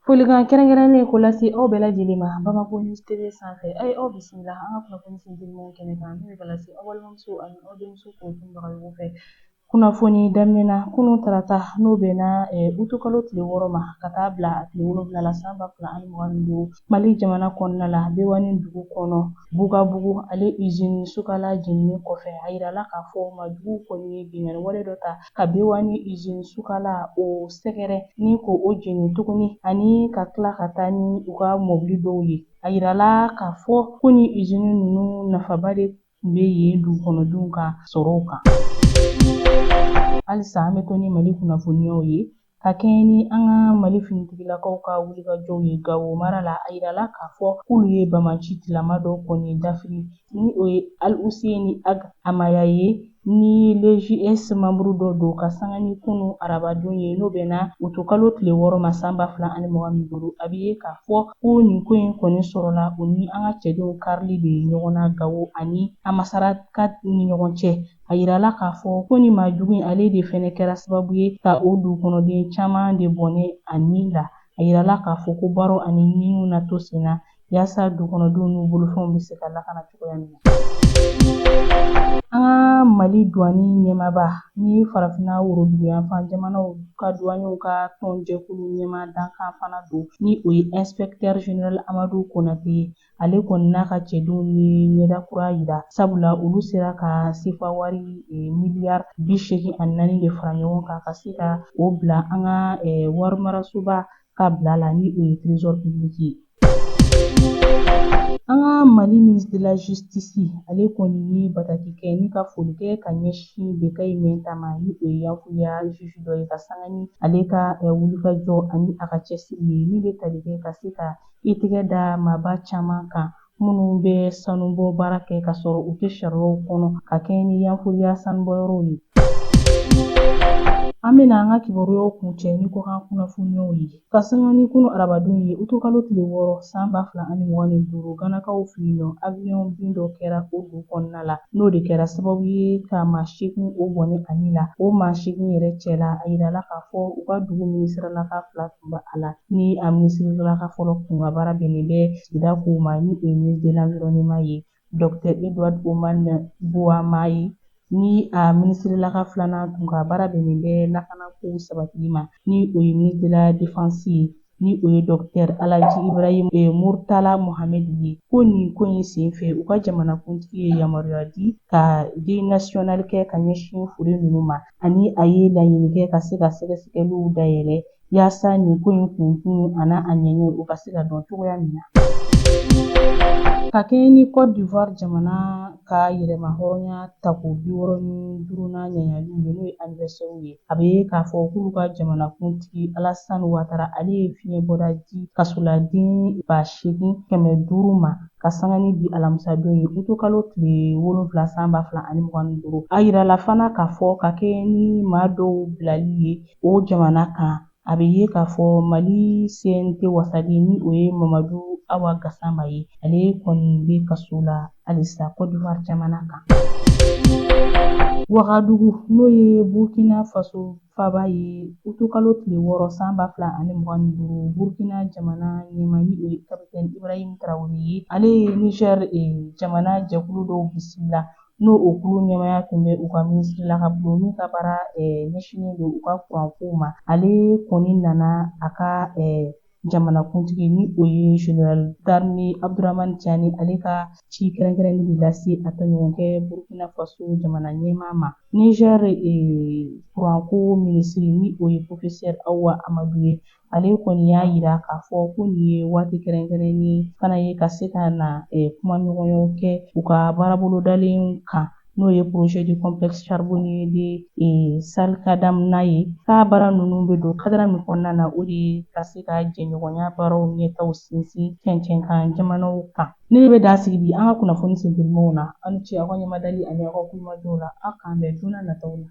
Folikan kɛrɛnkɛrɛnnen ko lase aw bɛɛ lajɛlen ma Bamako News TV sanfɛ. A ye aw bisimila an ka kunnafoni sendimanw kɛnɛ kan min bɛ ka lase aw balimamuso ani aw denmuso kuntubaga ɲɔgɔn fɛ. Kunnafoni daminɛ na kunun tarata n'o bɛnna utukalo tile 6 ma ka taa bila tile 7 la san 2025 Mali jamana kɔnɔna la Bewani dugu kɔnɔ Bugabugu ale usine sukala jeninin kɔfɛ a yirala k'a fɔ Majugu kɔni ye binganni wale dɔ ta ka Bewani usine sukala o sɛgɛrɛ ni ko o jeni tuguni ani ka tila ka taa ni u ka mɔbili dɔw ye. A yirala k'a fɔ ko ni usine ninnu nafaba de tun bɛ yen dugukɔnɔdenw ka sɔrɔw kan. Halisa an bɛ to ni Mali kunnafoniyaw ye ka kɛɲɛ ni an ka Mali finitigilakaw ka wulikajɔw ye Gawo mara la a yirala k'a fɔ k'olu ye Bamaci tilama dɔ kɔni dafiri ni o ye Al-Huseni Ag Amaya ye ni LGS membre dɔ don ka sanga ni kunun arabadon ye n'o bɛnna utukalo tile 6 ma san 2025 a bɛ ye k'a fɔ ko nin ko in kɔni sɔrɔla u ni an ka cɛdenw karili de ye ɲɔgɔn na Gawo ani Amasaraka ni ɲɔgɔn cɛ. A yirala k'a fɔ ko ni Majugu in ale de fɛnɛ kɛra sababu ye ka o dugukɔnɔden caman de bɔnɛ a ni la. A yirala k'a fɔ ko baro ani ɲiniw na to sen na yaasa dugukɔnɔdenw n'u bolofɛnw bɛ se ka lakana cogoya min na. An ka Mali douane ɲɛmaaba ni farafinna woroduguyanfan jamanaw ka douaniers ka tɔnjɛkulu ɲɛmaa dankan fana don ni o ye inspecteur général Amadu Konate ye. Ale kɔni n'a ka cɛdenw ye ɲɛda kura yira sabula olu sera ka CFA wari miliyari 84 de fara ɲɔgɔn kan ka se ka o bila an ka warimarasoba ka bila la ni o ye trésor public ye. An ka Mali ministre de la justice ale kɔni ye bataki kɛ ni ka foli kɛ ka ɲɛsin Bekayi Mɛnta ma ni o ye Yankuya juge dɔ ye ka sanga ni ale ka wulikajɔ ani a ka cɛsiri ye min bɛ tali kɛ ka se ka i tɛgɛ da maaba caman kan minnu bɛ sanubɔ baara kɛ ka sɔrɔ u tɛ sariyaw kɔnɔ ka kɛɲɛ ni Yankuya sanubɔyɔrɔw ye. An bɛna an ka kibaruyaw kuncɛ ni kɔkan kunnafoniyaw ye. Ka sanga ni kunun arabadon ye utukalo tile 6 san 2025 Ganakaw fɛ yen nɔ avion bin dɔ kɛra o dugu kɔnɔna la n'o de kɛra sababu ye ka maa 8 o bɔnɛ a ni la. O maa 8 yɛrɛ cɛla a yirala k'a fɔ u ka dugu minisiralaka 2 tun bɛ a la ni a minisiralaka fɔlɔ tun ka baara bɛnnen bɛ sigida kow ma ni o ye ministre de l'environnement ye Dr Edouard Oman Buamayi ni a minisiralaka 2nan tun ka baara bɛnnen bɛ lakanako sabatili ma ni o ye ministre de la défense ye ni o ye Dr Alaji Ibrahim Murtala Mohamed ye. Ko nin ko in senfɛ u ka jamanakuntigi ye yamaruya di ka deuil national kɛ ka ɲɛsin fure ninnu ma ani a ye laɲini kɛ ka se ka sɛgɛsɛgɛliw dayɛlɛ yaasa nin ko in kunkun a n'a a ɲɛɲɛ u ka se ka dɔn cogoya min na. Ka kɛɲɛ ni Côte d'Ivoire jamana ka yɛrɛma hɔrɔnya tako 65nan ɲɛɲɛliw ye n'o ye anniversaire ye. A bɛ ye k'a fɔ k'olu ka jamanakuntigi Alassane Ouattara ale ye fiɲɛ bɔda di kasoladen 85,500 ma ka sanga ni bi alamisadon ye utukalo tile 7 san 2025. A yirala fana k'a fɔ ka kɛɲɛ ni maa dɔw bilali ye o jamana kan. A bɛ ye k'a fɔ Mali CNT wasali ni o ye Mamadu Awa Gassama ye ale kɔni bɛ kaso la halisa Côte d'Ivoire jamana kan. Wagadugu n'o ye Burkina Faso faaba ye utukalo tile 6 san 2025 Burkina jamana ɲɛmaa ni o ye capitaine Ibrahim Traoré ye ale ye Niger jamana jɛkulu dɔw bisimila n'o o kulu ɲɛmaaya tun bɛ u ka minisiralaka bolo min ka baara ɲɛsinnen don u ka kurankow ma. Ale kɔni nana a ka jamanakuntigi ni o ye général d'armée Abdramane Tiani ale ka ci kɛrɛnkɛrɛnnen de lase a tɔɲɔgɔnkɛ Burkina Faso jamana ɲɛmaa ma. Niger kuranko minisiri ni o ye professeur Awa Amadu ye ale kɔni y'a yira k'a fɔ ko nin ye waati kɛrɛnkɛrɛnnen fana ye ka se ka na kumaɲɔgɔnyaw kɛ u ka baarabolodalen kan n'o ye projet du complexe charbonnier de Salikadamna ye. K'a baara ninnu bɛ don kadara min kɔnɔna na o de ye ka se ka jɛɲɔgɔnya baaraw ɲɛtaw sinsin cɛncɛn kan jamanaw kan. Ne bɛ dan sigi bi an ka kunnafoni sendimanw na aw ni ce aw ka ɲɛmadali ani aw ka kumajɔw la aw k'an bɛn don n'a nataw la.